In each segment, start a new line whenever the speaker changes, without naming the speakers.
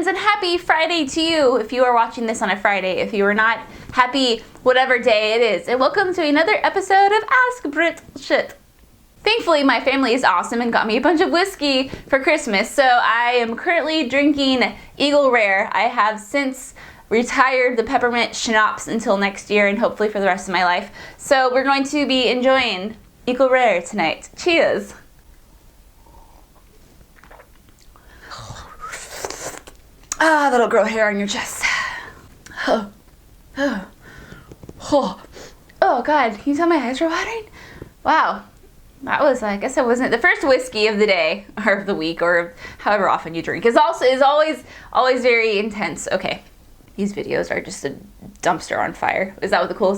friends, and happy Friday to you if you are watching this on a Friday. If you are not, happy whatever day it is. And welcome to another episode of Ask Brit Shit. Thankfully, my family is awesome and got me a bunch of whiskey for Christmas, so I am currently drinking Eagle Rare. I have since retired the peppermint schnapps until next year and hopefully for the rest of my life. So we're going to be enjoying Eagle Rare tonight. Cheers! Ah, that'll grow hair on your chest. Oh God, can you tell my eyes are watering? Wow. That was, I guess it wasn't the first whiskey of the day or of the week or however often you drink is always very intense. Okay, these videos are just a dumpster on fire. Is that what the cool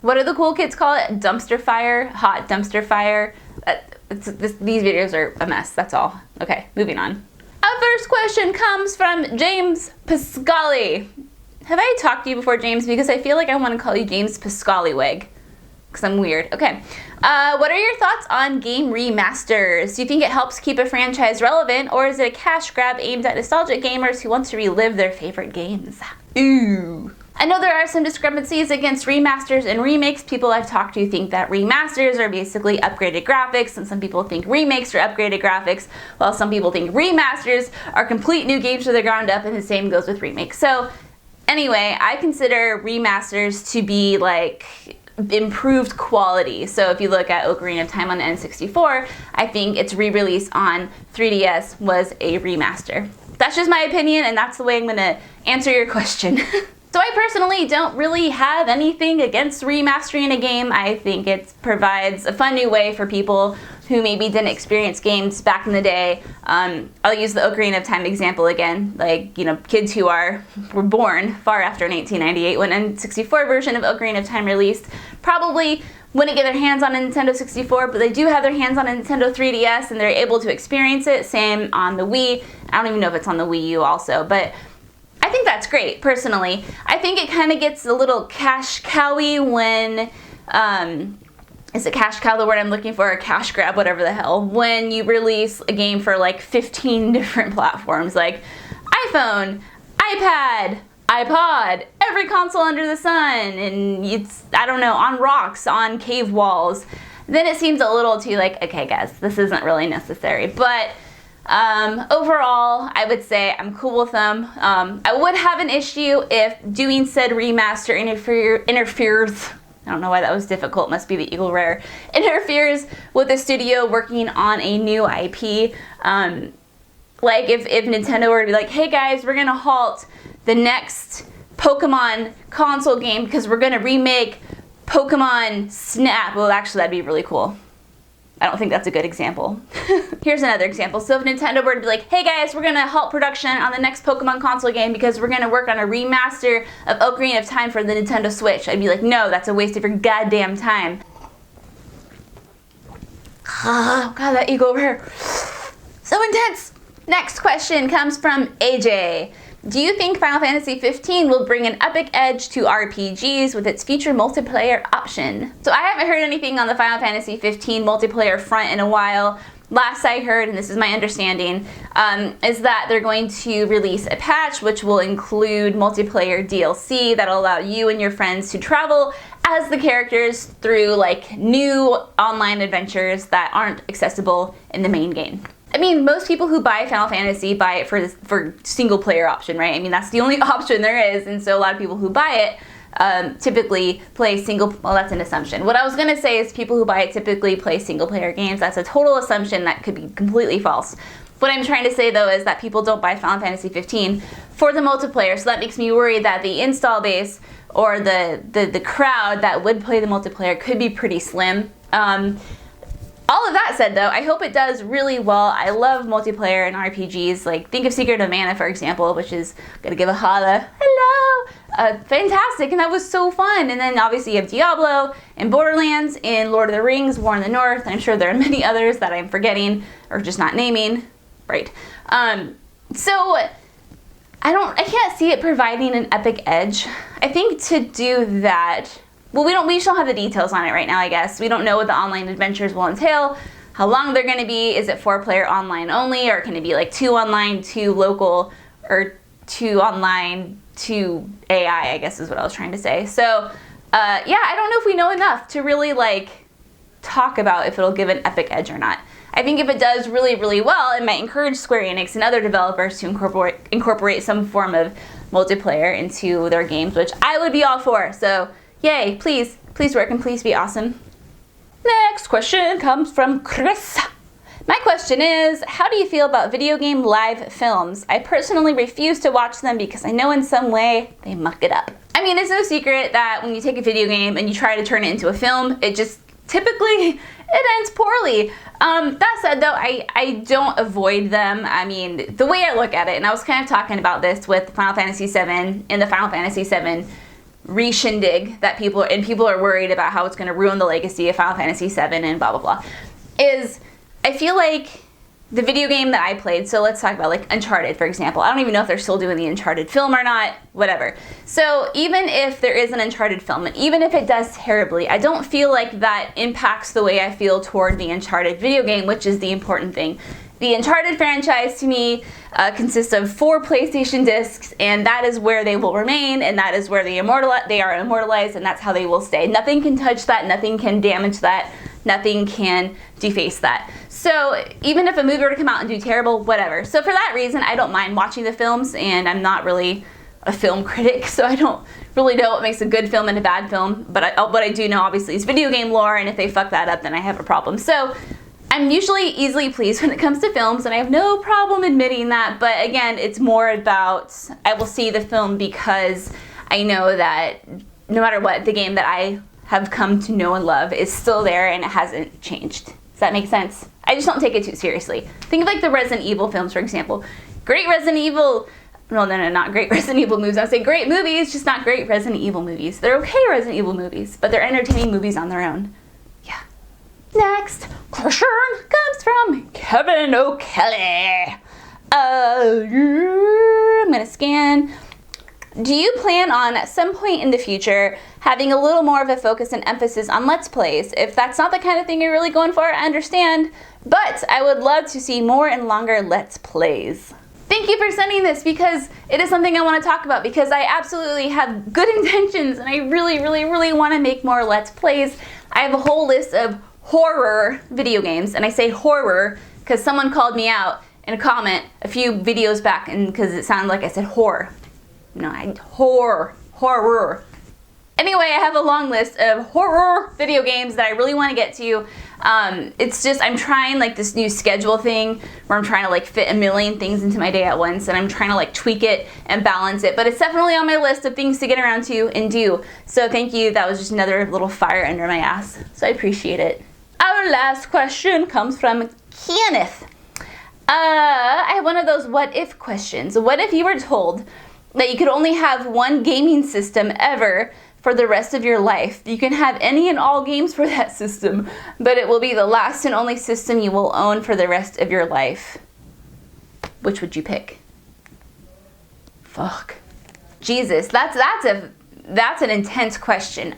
what do the cool kids call it? Dumpster fire, hot dumpster fire. These videos are a mess. That's all. Okay, moving on. Our first question comes from James Pascali. Have I talked to you before, James? Because I feel like I want to call you James Pascaliweg. Because I'm weird. Okay. What are your thoughts on game remasters? Do you think it helps keep a franchise relevant, or is it a cash grab aimed at nostalgic gamers who want to relive their favorite games? Ooh. I know there are some discrepancies against remasters and remakes. People I've talked to think that remasters are basically upgraded graphics, and some people think remakes are upgraded graphics, while some people think remasters are complete new games from the ground up, and the same goes with remakes. So anyway, I consider remasters to be like improved quality. So if you look at Ocarina of Time on the N64, I think its re-release on 3DS was a remaster. That's just my opinion, and that's the way I'm gonna answer your question. So I personally don't really have anything against remastering a game. I think it provides a fun new way for people who maybe didn't experience games back in the day. I'll use the Ocarina of Time example again. Like, you know, kids who were born far after 1998 when N64 version of Ocarina of Time released probably wouldn't get their hands on a Nintendo 64, but they do have their hands on a Nintendo 3DS and they're able to experience it. Same on the Wii. I don't even know if it's on the Wii U also, but I think that's great, personally. I think it kind of gets a little cash cowy when, is it cash cow the word I'm looking for, or cash grab, whatever the hell, when you release a game for like 15 different platforms, like iPhone, iPad, iPod, every console under the sun, and it's, I don't know, on rocks, on cave walls. Then it seems a little too like, okay guys, this isn't really necessary, but overall, I would say I'm cool with them. I would have an issue if doing said remaster interferes. I don't know why that was difficult. It must be the Eagle Rare. Interferes with the studio working on a new IP. Like if Nintendo were to be like, hey guys, we're gonna halt the next Pokemon console game because we're gonna remake Pokemon Snap. Well, actually, that'd be really cool. I don't think that's a good example. Here's another example. So if Nintendo were to be like, hey guys, we're gonna halt production on the next Pokemon console game because we're gonna work on a remaster of Ocarina of Time for the Nintendo Switch, I'd be like, no, that's a waste of your goddamn time. Oh God, that Eagle Rare. So intense. Next question comes from AJ. Do you think Final Fantasy 15 will bring an epic edge to RPGs with its future multiplayer option? So I haven't heard anything on the Final Fantasy 15 multiplayer front in a while. Last I heard, and this is my understanding, is that they're going to release a patch which will include multiplayer DLC that'll allow you and your friends to travel as the characters through like new online adventures that aren't accessible in the main game. I mean, most people who buy Final Fantasy buy it for single player option, right? I mean, that's the only option there is, and so a lot of people who buy it typically play well, that's an assumption. What I was gonna say is people who buy it typically play single player games. That's a total assumption that could be completely false. What I'm trying to say though is that people don't buy Final Fantasy 15 for the multiplayer, so that makes me worried that the install base or the crowd that would play the multiplayer could be pretty slim. All of that said though, I hope it does really well. I love multiplayer in RPGs. Like, think of Secret of Mana, for example, which is, gonna give a holla, hello! Fantastic, and that was so fun. And then obviously you have Diablo and Borderlands and Lord of the Rings, War in the North, and I'm sure there are many others that I'm forgetting or just not naming. Right. So I can't see it providing an epic edge. I think to do that, well, we still have the details on it right now, I guess. We don't know what the online adventures will entail. how long they're going to be. Is it 4-player online only, or can it be like 2 online, 2 local, or 2 online, 2 AI, I guess is what I was trying to say. So yeah, I don't know if we know enough to really like talk about if it'll give an Epic edge or not. I think if it does really, really well, it might encourage Square Enix and other developers to incorporate some form of multiplayer into their games, which I would be all for. So yay, please work and please be awesome. Next question comes from Chris. My question is, how do you feel about video game live films? I personally refuse to watch them because I know in some way they muck it up. I mean, it's no secret that when you take a video game and you try to turn it into a film, it just typically it ends poorly. That said though, I don't avoid them. I mean, the way I look at it, and I was kind of talking about this with Final Fantasy VII and the Final Fantasy VII re-shindig that people are worried about how it's going to ruin the legacy of Final Fantasy VII and blah blah blah, is I feel like the video game that I played, so let's talk about like Uncharted, for example. I don't even know if they're still doing the Uncharted film or not, whatever. So even if there is an Uncharted film, and even if it does terribly, I don't feel like that impacts the way I feel toward the Uncharted video game, which is the important thing. The Uncharted franchise to me consists of 4 PlayStation discs, and that is where they will remain, and that is where they are immortalized, and that's how they will stay. Nothing can touch that, nothing can damage that, nothing can deface that. So even if a movie were to come out and do terrible, whatever. So for that reason, I don't mind watching the films, and I'm not really a film critic, so I don't really know what makes a good film and a bad film, but what I do know obviously is video game lore, and if they fuck that up, then I have a problem. So I'm usually easily pleased when it comes to films, and I have no problem admitting that, but again, it's more about I will see the film because I know that no matter what, the game that I have come to know and love is still there and it hasn't changed. Does that make sense? I just don't take it too seriously. Think of like the Resident Evil films, for example. Great Resident Evil, no, not great Resident Evil movies. I would say great movies, just not great Resident Evil movies. They're okay Resident Evil movies, but they're entertaining movies on their own. Yeah. Next question comes from Kevin O'Kelly. I'm gonna scan. Do you plan on, at some point in the future, having a little more of a focus and emphasis on Let's Plays? If that's not the kind of thing you're really going for, I understand, but I would love to see more and longer Let's Plays. Thank you for sending this, because it is something I want to talk about, because I absolutely have good intentions, and I really, really, really want to make more Let's Plays. I have a whole list of horror video games, and I say horror because someone called me out in a comment a few videos back, and because it sounded like I said horror. No, horror. Anyway, I have a long list of horror video games that I really want to get to. It's just, I'm trying like this new schedule thing where I'm trying to like fit a million things into my day at once, and I'm trying to like tweak it and balance it, but it's definitely on my list of things to get around to and do. So thank you, that was just another little fire under my ass. So I appreciate it. Our last question comes from Kenneth. I have one of those what if questions. What if you were told that you could only have one gaming system ever for the rest of your life? You can have any and all games for that system, but it will be the last and only system you will own for the rest of your life. Which would you pick? Fuck. Jesus, that's an intense question.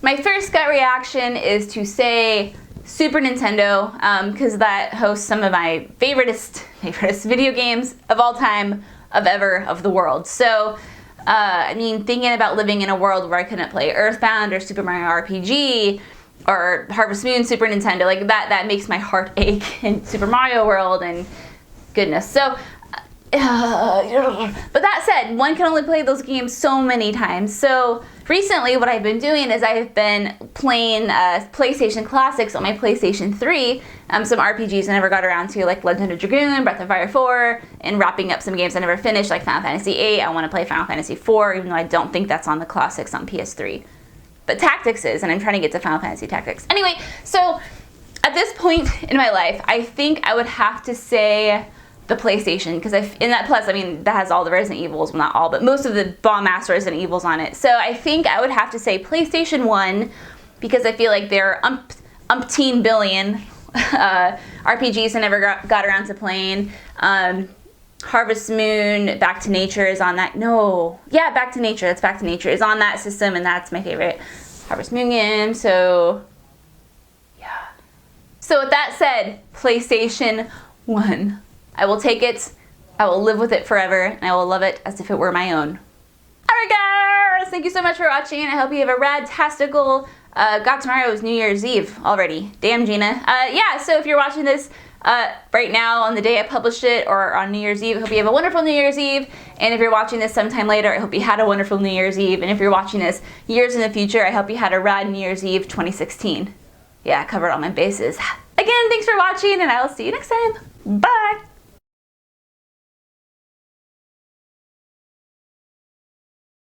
My first gut reaction is to say Super Nintendo, because that hosts some of my favoriteest video games of all time, of the world. So, I mean, thinking about living in a world where I couldn't play Earthbound or Super Mario RPG or Harvest Moon, Super Nintendo, like that makes my heart ache in Super Mario World, and goodness. So, but that said, one can only play those games so many times. So recently what I've been doing is I've been playing PlayStation Classics on my PlayStation 3, some RPGs I never got around to, like Legend of Dragoon, Breath of Fire 4, and wrapping up some games I never finished, like Final Fantasy 8. I want to play Final Fantasy 4, even though I don't think that's on the Classics on PS3. But Tactics is, and I'm trying to get to Final Fantasy Tactics. Anyway, so at this point in my life, I think I would have to say the PlayStation, because in that, plus, I mean, that has all the Resident Evils, well, not all, but most of the bomb-ass Resident Evils on it. So I think I would have to say PlayStation 1, because I feel like there are umpteen billion RPGs I never got around to playing. Harvest Moon, Back to Nature is on that. No. Yeah, Back to Nature. That's Back to Nature is on that system, and that's my favorite Harvest Moon game. So So with that said, PlayStation 1. I will take it, I will live with it forever, and I will love it as if it were my own. Alright guys, thank you so much for watching. I hope you have a rad-tastical, God, tomorrow is New Year's Eve already. Damn, Gina. Yeah, so if you're watching this right now on the day I published it or on New Year's Eve, I hope you have a wonderful New Year's Eve. And if you're watching this sometime later, I hope you had a wonderful New Year's Eve. And if you're watching this years in the future, I hope you had a rad New Year's Eve 2016. Yeah, I covered all my bases. Again, thanks for watching, and I will see you next time. Bye!